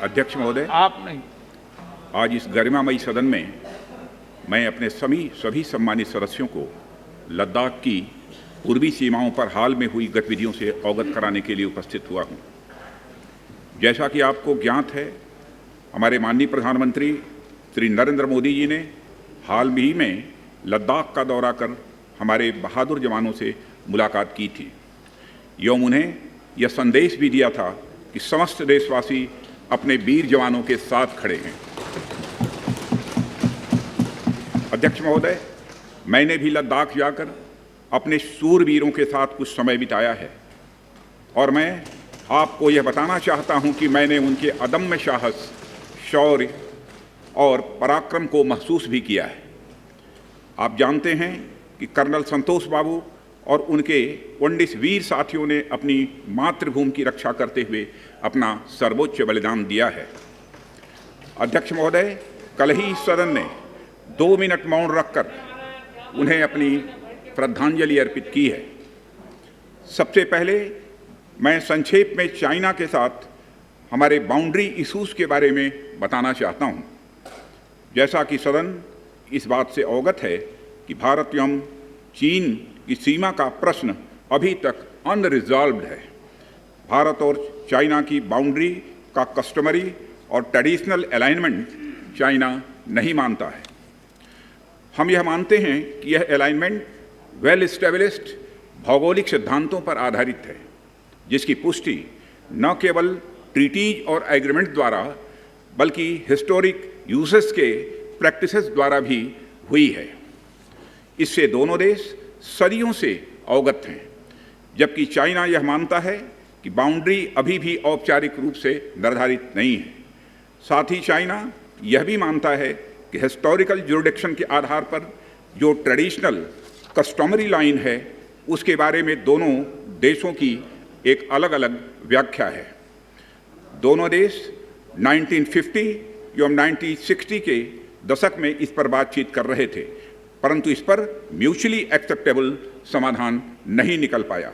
अध्यक्ष महोदय, आप नहीं। आज इस गरिमामयी सदन में मैं अपने सभी सम्मानित सदस्यों को लद्दाख की पूर्वी सीमाओं पर हाल में हुई गतिविधियों से अवगत कराने के लिए उपस्थित हुआ हूं। जैसा कि आपको ज्ञात है, हमारे माननीय प्रधानमंत्री श्री नरेंद्र मोदी जी ने हाल ही में लद्दाख का दौरा कर हमारे बहादुर जवानों से मुलाकात की थी एवं उन्हें यह संदेश भी दिया था कि समस्त देशवासी अपने वीर जवानों के साथ खड़े हैं। अध्यक्ष महोदय, मैंने भी लद्दाख जाकर अपने शूरवीरों के साथ कुछ समय बिताया है और मैं आपको यह बताना चाहता हूं कि मैंने उनके अदम्य साहस, शौर्य और पराक्रम को महसूस भी किया है। आप जानते हैं कि कर्नल संतोष बाबू और उनके 19 वीर साथियों ने अपनी मातृभूमि की रक्षा करते हुए अपना सर्वोच्च बलिदान दिया है। अध्यक्ष महोदय, कल ही सदन ने 2 मिनट मौन रखकर उन्हें अपनी श्रद्धांजलि अर्पित की है। सबसे पहले मैं संक्षेप में चाइना के साथ हमारे बाउंड्री इश्यूज के बारे में बताना चाहता हूं। जैसा कि सदन इस बात से अवगत है कि भारत एवं चीन की सीमा का प्रश्न अभी तक अनरिजॉल्व्ड है। भारत और चाइना की बाउंड्री का कस्टमरी और ट्रेडिशनल अलाइनमेंट चाइना नहीं मानता है। हम यह मानते हैं कि यह अलाइनमेंट वेल एस्टेब्लिश्ड भौगोलिक सिद्धांतों पर आधारित है, जिसकी पुष्टि न केवल ट्रीटीज और एग्रीमेंट द्वारा बल्कि हिस्टोरिक यूसेस के प्रैक्टिसेस द्वारा भी हुई है। इससे दोनों देश सदियों से अवगत हैं, जबकि चाइना यह मानता है कि बाउंड्री अभी भी औपचारिक रूप से निर्धारित नहीं है। साथ ही चाइना यह भी मानता है कि हिस्टोरिकल ज्यूरिडिक्शन के आधार पर जो ट्रेडिशनल कस्टमरी लाइन है, उसके बारे में दोनों देशों की एक अलग अलग व्याख्या है। दोनों देश 1950 एवं 1960 के दशक में इस पर बातचीत कर रहे थे, परंतु इस पर म्यूचुअली एक्सेप्टेबल समाधान नहीं निकल पाया।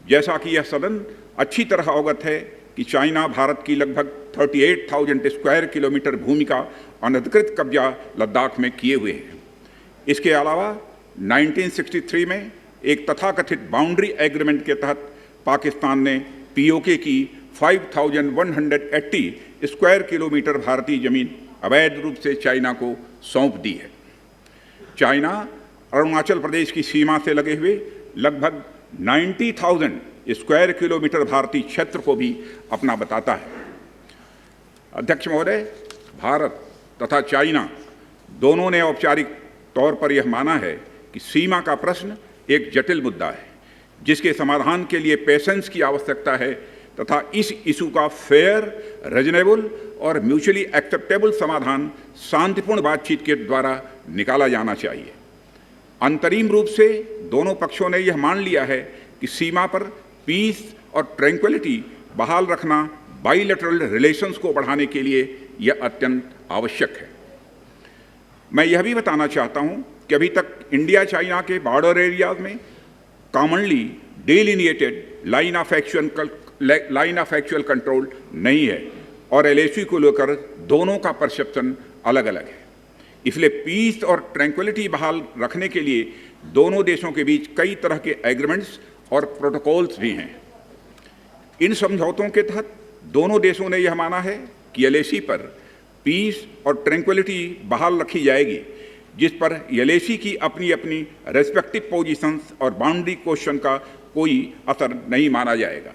जैसा कि यह सदन अच्छी तरह अवगत है कि चाइना भारत की लगभग 38,000 स्क्वायर किलोमीटर भूमि का अनधिकृत कब्जा लद्दाख में किए हुए है। इसके अलावा 1963 में एक तथाकथित बाउंड्री एग्रीमेंट के तहत पाकिस्तान ने पीओके की 5,180 स्क्वायर किलोमीटर भारतीय जमीन अवैध रूप से चाइना को सौंप दी है। चाइना अरुणाचल प्रदेश की सीमा से लगे हुए लगभग 90,000 स्क्वायर किलोमीटर भारतीय क्षेत्र को भी अपना बताता है। अध्यक्ष महोदय, भारत तथा चाइना दोनों ने औपचारिक तौर पर यह माना है कि सीमा का प्रश्न एक जटिल मुद्दा है, जिसके समाधान के लिए पेशेंस की आवश्यकता है तथा इस इशू का फेयर, रीजनेबल और म्यूचुअली एक्सेप्टेबल समाधान शांतिपूर्ण बातचीत के द्वारा निकाला जाना चाहिए। अंतरिम रूप से दोनों पक्षों ने यह मान लिया है कि सीमा पर पीस और ट्रैंक्विलिटी बहाल रखना बाइलेटरल रिलेशंस को बढ़ाने के लिए यह अत्यंत आवश्यक है। मैं यह भी बताना चाहता हूं कि अभी तक इंडिया चाइना के बॉर्डर एरियाज में commonly delineated line of actual control नहीं है और एलएसी को लेकर दोनों का परसेप्शन अलग अलग है। इसलिए पीस और ट्रैंक्विलिटी बहाल रखने के लिए दोनों देशों के बीच कई तरह के एग्रीमेंट्स और प्रोटोकॉल्स भी हैं। इन समझौतों के तहत दोनों देशों ने यह माना है कि एलएसी पर पीस और ट्रैंक्विलिटी बहाल रखी जाएगी, जिस पर एलएसी की अपनी अपनी रेस्पेक्टिव पोजीशंस और बाउंड्री क्वेश्चन का कोई असर नहीं माना जाएगा।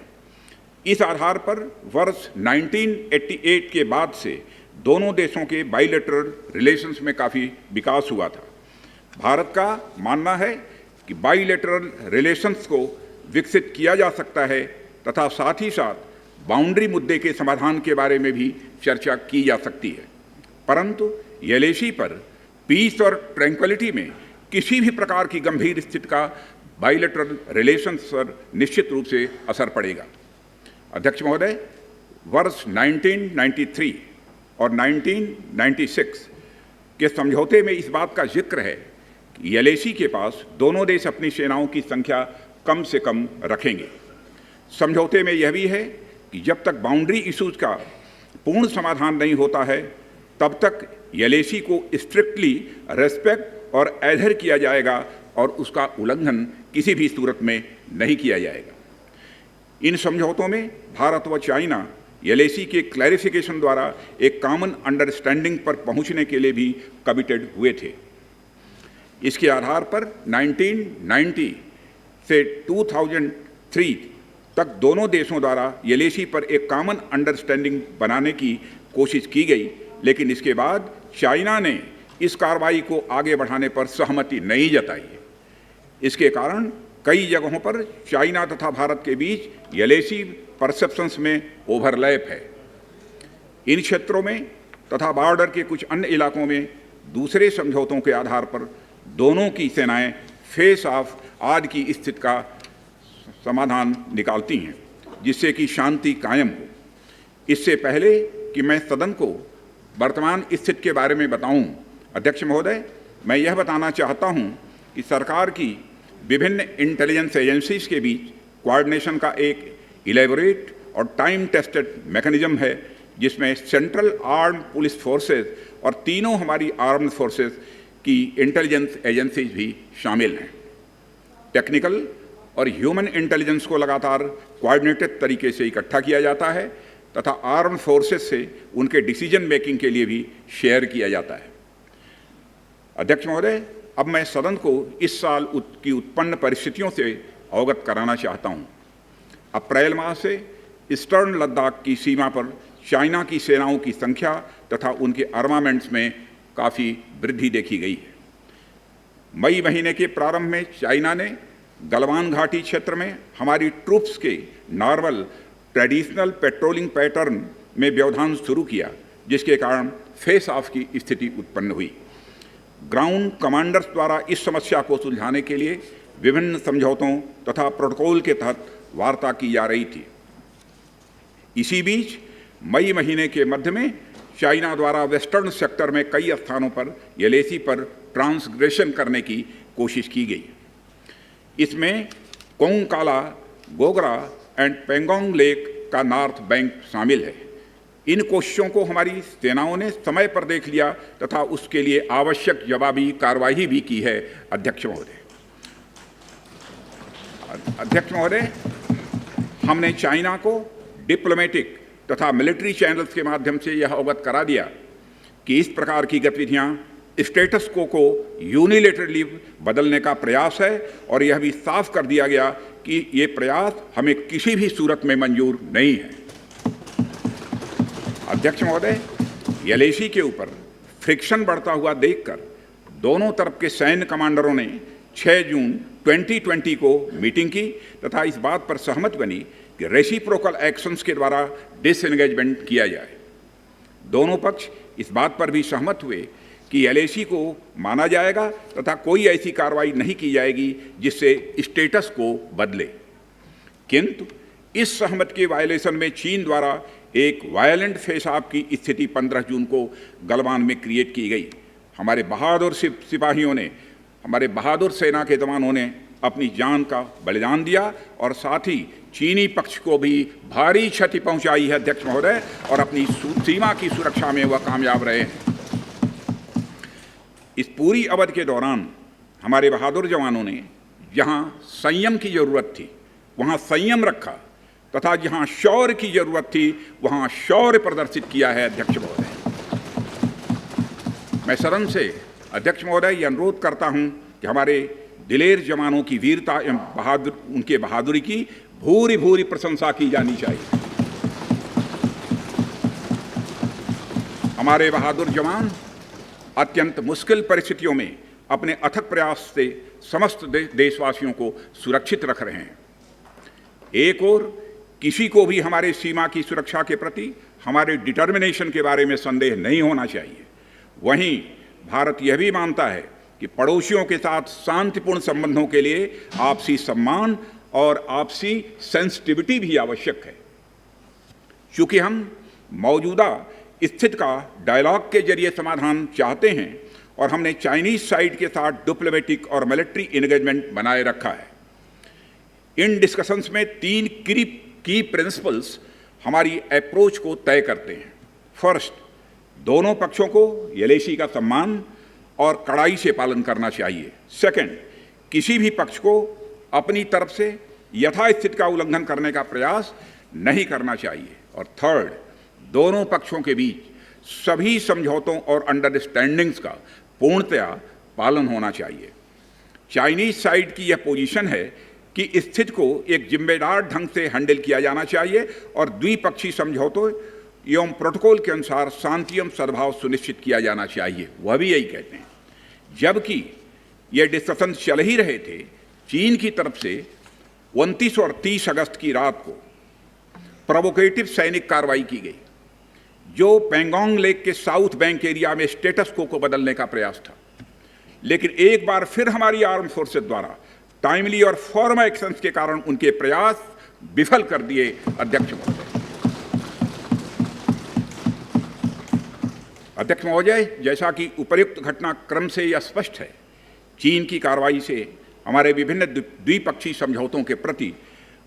इस आधार पर वर्ष 1988 के बाद से दोनों देशों के बाइलेटरल रिलेशंस में काफ़ी विकास हुआ था। भारत का मानना है कि बाइलेटरल रिलेशंस को विकसित किया जा सकता है तथा साथ ही साथ बाउंड्री मुद्दे के समाधान के बारे में भी चर्चा की जा सकती है, परंतु एलएसी पर पीस और ट्रैंक्विलिटी में किसी भी प्रकार की गंभीर स्थिति का बाइलेटरल रिलेशंस पर निश्चित रूप से असर पड़ेगा। अध्यक्ष महोदय, वर्ष 1993 और 1996 के समझौते में इस बात का जिक्र है कि एलएसी के पास दोनों देश अपनी सेनाओं की संख्या कम से कम रखेंगे। समझौते में यह भी है कि जब तक बाउंड्री इश्यूज का पूर्ण समाधान नहीं होता है, तब तक LAC को स्ट्रिक्टली रेस्पेक्ट और एडहेर किया जाएगा और उसका उल्लंघन किसी भी सूरत में नहीं किया जाएगा। इन समझौतों में भारत व चाइना LAC के क्लैरिफिकेशन द्वारा एक कॉमन अंडरस्टैंडिंग पर पहुंचने के लिए भी कमिटेड हुए थे। इसके आधार पर 1990 से 2003 तक दोनों देशों द्वारा LAC पर एक कॉमन अंडरस्टैंडिंग बनाने की कोशिश की गई, लेकिन इसके बाद चाइना ने इस कार्रवाई को आगे बढ़ाने पर सहमति नहीं जताई। इसके कारण कई जगहों पर चाइना तथा भारत के बीच LAC परसेप्शंस में ओवरलैप है। इन क्षेत्रों में तथा बॉर्डर के कुछ अन्य इलाकों में दूसरे समझौतों के आधार पर दोनों की सेनाएं फेस ऑफ आज की स्थिति का समाधान निकालती हैं, जिससे कि शांति कायम हो। इससे पहले कि मैं सदन को वर्तमान स्थिति के बारे में बताऊं, अध्यक्ष महोदय, मैं यह बताना चाहता हूं कि सरकार की विभिन्न इंटेलिजेंस एजेंसीज के बीच कोऑर्डिनेशन का एक इलेबोरेट और टाइम टेस्टेड मैकेनिज्म है, जिसमें सेंट्रल आर्म्ड पुलिस फोर्सेस और तीनों हमारी आर्म्ड फोर्सेस की इंटेलिजेंस एजेंसीज भी शामिल हैं। टेक्निकल और ह्यूमन इंटेलिजेंस को लगातार कोऑर्डिनेटेड तरीके से इकट्ठा किया जाता है तथा आर्म्ड फोर्सेस से उनके डिसीजन मेकिंग के लिए भी शेयर किया जाता है। अध्यक्ष महोदय, अब मैं सदन को इस साल की उत्पन्न परिस्थितियों से अवगत कराना चाहता हूं। अप्रैल माह से ईस्टर्न लद्दाख की सीमा पर चाइना की सेनाओं की संख्या तथा उनके आर्मामेंट्स में काफ़ी वृद्धि देखी गई है। मई महीने के प्रारंभ में चाइना ने गलवान घाटी क्षेत्र में हमारी ट्रूप्स के नॉर्मल ट्रेडिशनल पेट्रोलिंग पैटर्न में व्यवधान शुरू किया, जिसके कारण फेस ऑफ की स्थिति उत्पन्न हुई। ग्राउंड कमांडर्स द्वारा इस समस्या को सुलझाने के लिए विभिन्न समझौतों तथा प्रोटोकॉल के तहत वार्ता की जा रही थी। इसी बीच मई महीने के मध्य में चाइना द्वारा वेस्टर्न सेक्टर में कई स्थानों पर LAC पर ट्रांसग्रेशन करने की कोशिश की गई। इसमें कोंगकाला, गोगरा एंड पेंगोंग लेक का नॉर्थ बैंक शामिल है। इन कोशिशों को हमारी सेनाओं ने समय पर देख लिया तथा उसके लिए आवश्यक जवाबी कार्रवाई भी की है। अध्यक्ष महोदय, हमने चाइना को डिप्लोमेटिक तथा मिलिट्री चैनल्स के माध्यम से यह अवगत करा दिया कि इस प्रकार की गतिविधियां स्टेटस को यूनिलेटरली बदलने का प्रयास है, और यह भी साफ कर दिया गया कि ये प्रयास हमें किसी भी सूरत में मंजूर नहीं है। अध्यक्ष महोदय, LAC के ऊपर फ्रिक्शन बढ़ता हुआ देखकर दोनों तरफ के सैन्य कमांडरों ने 6 जून 2020 को मीटिंग की तथा इस बात पर सहमत बनी कि रेसिप्रोकल एक्शंस के द्वारा डिसएंगेजमेंट किया जाए। दोनों पक्ष इस बात पर भी सहमत हुए कि LAC को माना जाएगा तथा कोई ऐसी कार्रवाई नहीं की जाएगी जिससे स्टेटस को बदले। किंतु इस सहमति के वायलेशन में चीन द्वारा एक वायलेंट फेस ऑफ की स्थिति 15 जून को गलवान में क्रिएट की गई। हमारे बहादुर सिपाहियों ने, हमारे बहादुर सेना के जवानों ने अपनी जान का बलिदान दिया और साथ ही चीनी पक्ष को भी भारी क्षति पहुंचाई है अध्यक्ष महोदय, और अपनी सीमा की सुरक्षा में वह कामयाब रहे हैं। इस पूरी अवधि के दौरान हमारे बहादुर जवानों ने जहां संयम की जरूरत थी वहां संयम रखा तथा जहां शौर्य की जरूरत थी वहां शौर्य प्रदर्शित किया है। अध्यक्ष महोदय, मैं सदन से अध्यक्ष महोदय यह अनुरोध करता हूं कि हमारे दिलेर जवानों की वीरता एवं उनके बहादुरी की भूरी भूरी प्रशंसा की जानी चाहिए। हमारे बहादुर जवान अत्यंत मुश्किल परिस्थितियों में अपने अथक प्रयास से समस्त देशवासियों को सुरक्षित रख रहे हैं। एक ओर किसी को भी हमारे सीमा की सुरक्षा के प्रति हमारे डिटर्मिनेशन के बारे में संदेह नहीं होना चाहिए। वहीं भारत यह भी मानता है कि पड़ोसियों के साथ शांतिपूर्ण संबंधों के लिए आपसी सम्मान और आपसी सेंसिटिविटी भी आवश्यक है। चूंकि हम मौजूदा स्थिति का डायलॉग के जरिए समाधान चाहते हैं और हमने चाइनीज साइड के साथ डिप्लोमेटिक और मिलिट्री एंगेजमेंट बनाए रखा है। इन डिस्कशंस में 3 की प्रिंसिपल्स हमारी अप्रोच को तय करते हैं। फर्स्ट, दोनों पक्षों को एलएसी का सम्मान और कड़ाई से पालन करना चाहिए। सेकंड, किसी भी पक्ष को अपनी तरफ से यथास्थिति का उल्लंघन करने का प्रयास नहीं करना चाहिए। और थर्ड, दोनों पक्षों के बीच सभी समझौतों और अंडरस्टैंडिंग्स का पूर्णतया पालन होना चाहिए। चाइनीज साइड की यह पोजीशन है कि स्थिति को एक जिम्मेदार ढंग से हैंडल किया जाना चाहिए और द्विपक्षीय समझौतों एवं प्रोटोकॉल के अनुसार शांति एवं सद्भाव सुनिश्चित किया जाना चाहिए। वह भी यही कहते हैं। जबकि ये डिस्कशन चल ही रहे थे, चीन की तरफ से 29 और 30 अगस्त की रात को प्रोवोकेटिव सैनिक कार्रवाई की गई, जो पैंगोंग लेक के साउथ बैंक एरिया में स्टेटस को बदलने का प्रयास था। लेकिन एक बार फिर हमारी आर्म फोर्सेस द्वारा टाइमली और फॉर्म एक्शंस के कारण उनके प्रयास विफल कर दिए। अध्यक्ष महोदय, जैसा कि उपर्युक्त घटनाक्रम से यह स्पष्ट है, चीन की कार्रवाई से हमारे विभिन्न द्विपक्षीय समझौतों के प्रति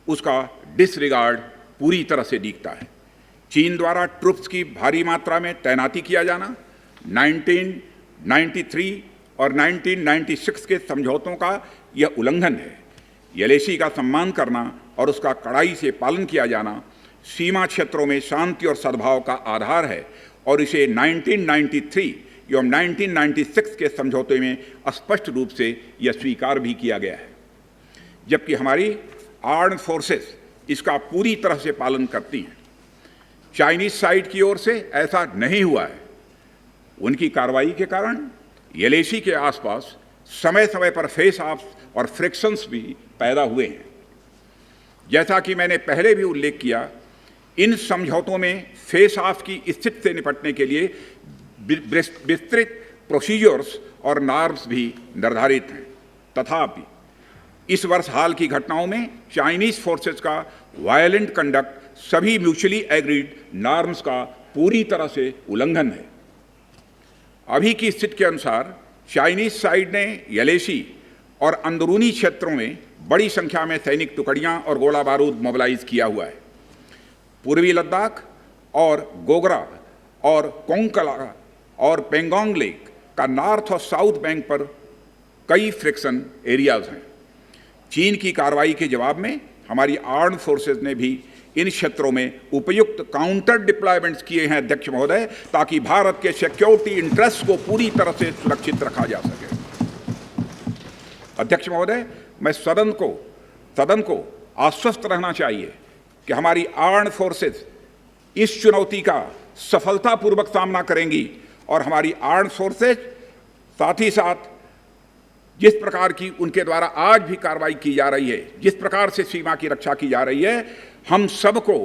उसका डिसरिगार्ड पूरी तरह से दिखता है। चीन द्वारा ट्रुप्स की भारी मात्रा में तैनाती किया जाना 1993 और 1996 के समझौतों का यह उल्लंघन है। एलएसी का सम्मान करना और उसका कड़ाई से पालन किया जाना सीमा क्षेत्रों में शांति और सद्भाव का आधार है और इसे 1993 एवं 1996 के समझौते में स्पष्ट रूप से यह स्वीकार भी किया गया है। जबकि हमारी आर्म्ड फोर्सेस इसका पूरी तरह से पालन करती हैं। चाइनीज साइड की ओर से ऐसा नहीं हुआ है। उनकी कार्रवाई के कारण एलएसी के आसपास समय समय पर फेस ऑफ्स और फ्रिक्शंस भी पैदा हुए हैं। जैसा कि मैंने पहले भी उल्लेख किया, इन समझौतों में फेस ऑफ की स्थिति से निपटने के लिए विस्तृत प्रोसीजर्स और नॉर्म्स भी निर्धारित हैं। तथापि इस वर्ष हाल की घटनाओं में चाइनीज फोर्सेस का वायलेंट कंडक्ट सभी म्यूचुअली एग्रीड नॉर्म्स का पूरी तरह से उल्लंघन है। अभी की स्थिति के अनुसार चाइनीज साइड ने एलएसी और अंदरूनी क्षेत्रों में बड़ी संख्या में सैनिक टुकड़ियां और गोला बारूद मोबिलाइज किया हुआ है। पूर्वी लद्दाख और गोगरा और कोंकला और पेंगोंग लेक का नॉर्थ और साउथ बैंक पर कई फ्रिक्शन एरियाज हैं। चीन की कार्रवाई के जवाब में हमारी आर्म्ड फोर्सेस ने भी इन क्षेत्रों में उपयुक्त काउंटर डिप्लॉयमेंट्स किए हैं अध्यक्ष महोदय, ताकि भारत के सिक्योरिटी इंटरेस्ट को पूरी तरह से सुरक्षित रखा जा सके। अध्यक्ष महोदय, मैं सदन को आश्वस्त रहना चाहिए कि हमारी आर्म्ड फोर्सेस इस चुनौती का सफलतापूर्वक सामना करेंगी और हमारी आर्म्ड फोर्सेस साथ ही साथ जिस प्रकार की उनके द्वारा आज भी कार्रवाई की जा रही है, जिस प्रकार से सीमा की रक्षा की जा रही है, हम सबको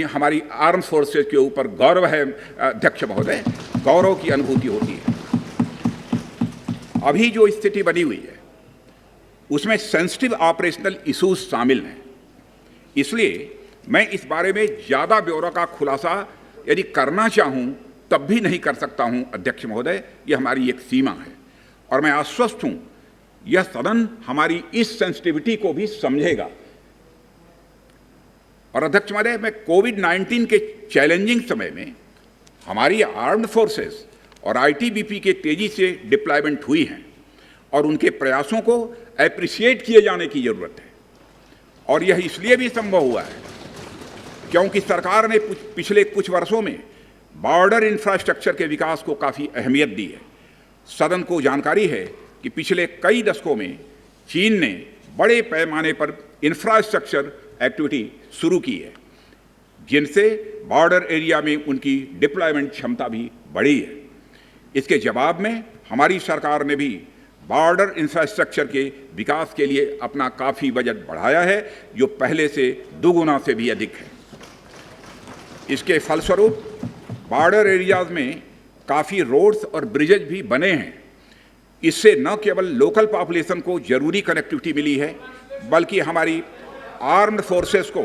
हमारी आर्म फोर्सेस के ऊपर गौरव है अध्यक्ष महोदय, गौरव की अनुभूति होती है। अभी जो स्थिति बनी हुई है उसमें सेंसिटिव ऑपरेशनल इश्यूज शामिल हैं, इसलिए मैं इस बारे में ज़्यादा ब्यौरा का खुलासा यदि करना चाहूँ तब भी नहीं कर सकता हूँ अध्यक्ष महोदय। यह हमारी एक सीमा है और मैं आश्वस्त हूँ यह सदन हमारी इस सेंसिटिविटी को भी समझेगा। और अध्यक्ष महोदय, मैं कोविड-19 के चैलेंजिंग समय में हमारी आर्म्ड फोर्सेस और आईटीबीपी के तेजी से डिप्लॉयमेंट हुई हैं और उनके प्रयासों को एप्रिशिएट किए जाने की ज़रूरत है। और यह इसलिए भी संभव हुआ है क्योंकि सरकार ने पिछले कुछ वर्षों में बॉर्डर इंफ्रास्ट्रक्चर के विकास को काफ़ी अहमियत दी है। सदन को जानकारी है कि पिछले कई दशकों में चीन ने बड़े पैमाने पर इंफ्रास्ट्रक्चर एक्टिविटी शुरू की है, जिनसे बॉर्डर एरिया में उनकी डिप्लॉयमेंट क्षमता भी बढ़ी है। इसके जवाब में हमारी सरकार ने भी बॉर्डर इंफ्रास्ट्रक्चर के विकास के लिए अपना काफ़ी बजट बढ़ाया है, जो पहले से दोगुना से भी अधिक है। इसके फलस्वरूप बॉर्डर एरियाज में काफ़ी रोड्स और ब्रिजेज भी बने हैं। इससे न केवल लोकल पॉपुलेशन को जरूरी कनेक्टिविटी मिली है, बल्कि हमारी आर्म्ड फोर्सेस को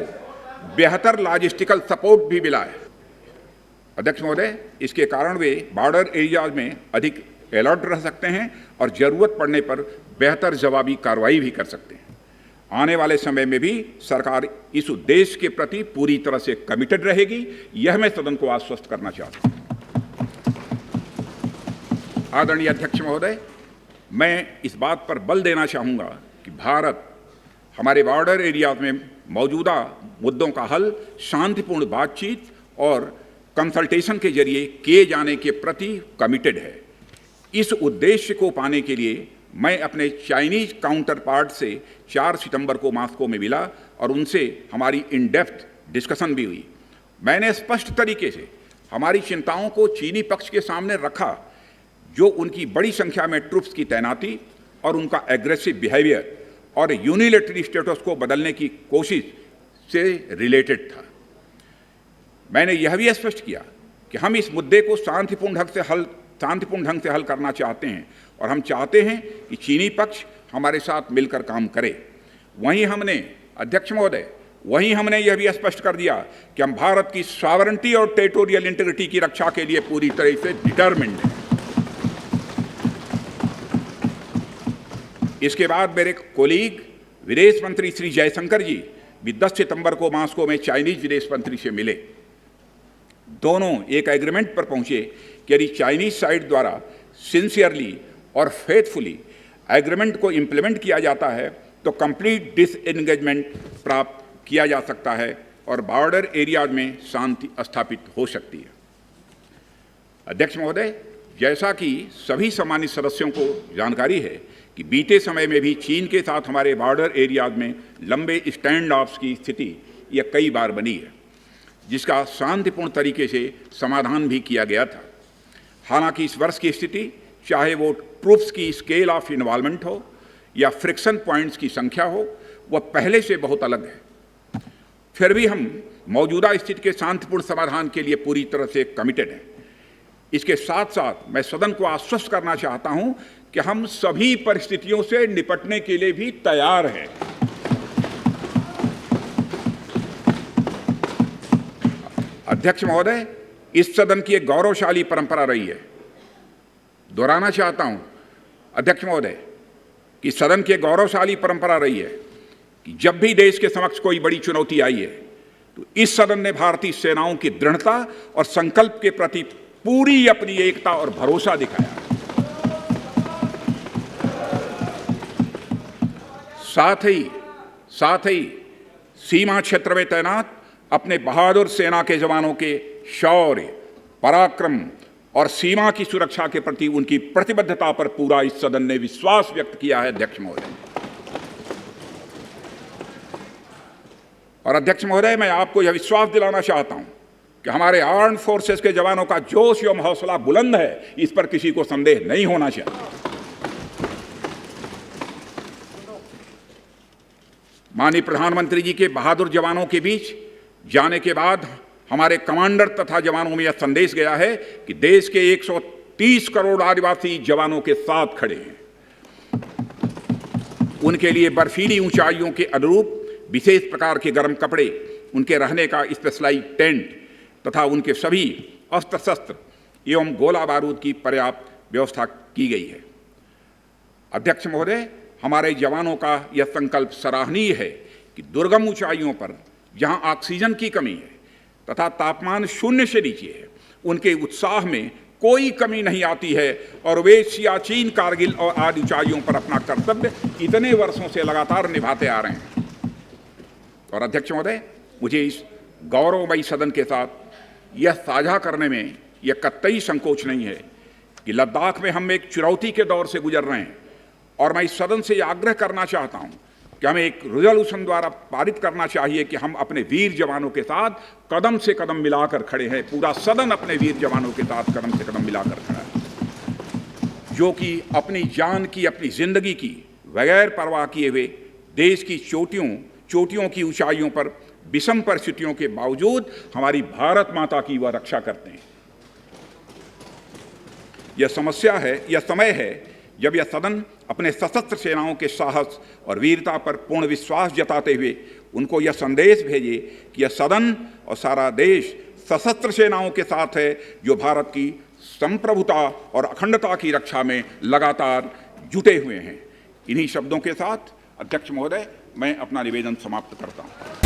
बेहतर लॉजिस्टिकल सपोर्ट भी मिला है। अध्यक्ष महोदय, इसके कारण वे बॉर्डर एरियाज में अधिक अलर्ट रह सकते हैं और ज़रूरत पड़ने पर बेहतर जवाबी कार्रवाई भी कर सकते हैं। आने वाले समय में भी सरकार इस उद्देश्य के प्रति पूरी तरह से कमिटेड रहेगी, यह मैं सदन को आश्वस्त करना चाहता हूँ। आदरणीय अध्यक्ष महोदय, मैं इस बात पर बल देना चाहूँगा कि भारत हमारे बॉर्डर एरिया में मौजूदा मुद्दों का हल शांतिपूर्ण बातचीत और कंसल्टेशन के जरिए किए जाने के प्रति कमिटेड है। इस उद्देश्य को पाने के लिए मैं अपने चाइनीज काउंटर पार्ट से 4 सितंबर को मॉस्को में मिला और उनसे हमारी इन डेप्थ डिस्कशन भी हुई। मैंने स्पष्ट तरीके से हमारी चिंताओं को चीनी पक्ष के सामने रखा, जो उनकी बड़ी संख्या में ट्रूप्स की तैनाती और उनका एग्रेसिव बिहेवियर और यूनिलैटरल स्टेटस को बदलने की कोशिश से रिलेटेड था। मैंने यह भी स्पष्ट किया कि हम इस मुद्दे को शांतिपूर्ण ढंग से हल करना चाहते हैं और हम चाहते हैं कि चीनी पक्ष हमारे साथ मिलकर काम करे। वहीं हमने अध्यक्ष महोदय यह भी स्पष्ट कर दिया कि हम भारत की सॉवरेनिटी और टेरिटोरियल इंटीग्रिटी की रक्षा के लिए पूरी तरह से डिटरमिन्ड हैं। इसके बाद मेरे कोलीग विदेश मंत्री श्री जयशंकर जी भी 10 सितंबर को मॉस्को में चाइनीज विदेश मंत्री से मिले। दोनों एक एग्रीमेंट पर पहुंचे कि यदि चाइनीज साइड द्वारा सिंसियरली और फेथफुली एग्रीमेंट को इम्प्लीमेंट किया जाता है तो कंप्लीट डिसएंगेजमेंट प्राप्त किया जा सकता है और बॉर्डर एरियाज में शांति स्थापित हो सकती है। अध्यक्ष महोदय, जैसा कि सभी सम्मानित सदस्यों को जानकारी है कि बीते समय में भी चीन के साथ हमारे बॉर्डर एरियाज में लंबे स्टैंड ऑफ्स की स्थिति यह कई बार बनी है, जिसका शांतिपूर्ण तरीके से समाधान भी किया गया था। हालांकि इस वर्ष की स्थिति, चाहे वो ट्रूप्स की स्केल ऑफ इन्वॉल्वमेंट हो या फ्रिक्शन पॉइंट्स की संख्या हो, वह पहले से बहुत अलग है। फिर भी हम मौजूदा स्थिति के शांतिपूर्ण समाधान के लिए पूरी तरह से कमिटेड हैं। इसके साथ साथ मैं सदन को आश्वस्त करना चाहता हूं कि हम सभी परिस्थितियों से निपटने के लिए भी तैयार हैं। अध्यक्ष महोदय, इस सदन की एक गौरवशाली परंपरा रही है। दोहराना चाहता हूं अध्यक्ष महोदय कि सदन की गौरवशाली परंपरा रही है कि जब भी देश के समक्ष कोई बड़ी चुनौती आई है तो इस सदन ने भारतीय सेनाओं की दृढ़ता और संकल्प के प्रति पूरी अपनी एकता और भरोसा दिखाया। साथ ही सीमा क्षेत्र में तैनात अपने बहादुर सेना के जवानों के शौर्य, पराक्रम और सीमा की सुरक्षा के प्रति उनकी प्रतिबद्धता पर पूरा इस सदन ने विश्वास व्यक्त किया है। अध्यक्ष महोदय और अध्यक्ष महोदय, मैं आपको यह विश्वास दिलाना चाहता हूं कि हमारे आर्म्ड फोर्सेस के जवानों का जोश एवं हौसला बुलंद है, इस पर किसी को संदेह नहीं होना चाहिए। माननीय प्रधानमंत्री जी के बहादुर जवानों के बीच जाने के बाद हमारे कमांडर तथा जवानों में यह संदेश गया है कि देश के 130 करोड़ आदिवासी जवानों के साथ खड़े हैं। उनके लिए बर्फीली ऊंचाइयों के अनुरूप विशेष प्रकार के गर्म कपड़े, उनके रहने का स्पेशलाइज टेंट तथा उनके सभी अस्त्र शस्त्र एवं गोला बारूद की पर्याप्त व्यवस्था की गई है। अध्यक्ष महोदय, हमारे जवानों का यह संकल्प सराहनीय है कि दुर्गम ऊंचाइयों पर जहां ऑक्सीजन की कमी है तथा तापमान 0 से नीचे है, उनके उत्साह में कोई कमी नहीं आती है और वे सियाचिन, कारगिल और आदि ऊंचाइयों पर अपना कर्तव्य इतने वर्षों से लगातार निभाते आ रहे हैं। और अध्यक्ष महोदय, मुझे इस गौरवमयी सदन के साथ यह साझा करने में यह कतई संकोच नहीं है कि लद्दाख में हम एक चुनौती के दौर से गुजर रहे हैं और मैं इस सदन से यह आग्रह करना चाहता हूं कि हमें एक रेजोल्यूशन द्वारा पारित करना चाहिए कि हम अपने वीर जवानों के साथ कदम से कदम मिलाकर खड़े हैं। पूरा सदन अपने वीर जवानों के साथ कदम से कदम मिलाकर खड़ा है, जो कि अपनी जान की, अपनी जिंदगी की बगैर परवाह किए हुए देश की चोटियों की ऊंचाइयों पर विषम परिस्थितियों के बावजूद हमारी भारत माता की वह रक्षा करते हैं। यह समय है जब यह सदन अपने सशस्त्र सेनाओं के साहस और वीरता पर पूर्ण विश्वास जताते हुए उनको यह संदेश भेजे कि यह सदन और सारा देश सशस्त्र सेनाओं के साथ है, जो भारत की संप्रभुता और अखंडता की रक्षा में लगातार जुटे हुए हैं। इन्हीं शब्दों के साथ अध्यक्ष महोदय, मैं अपना निवेदन समाप्त करता हूँ।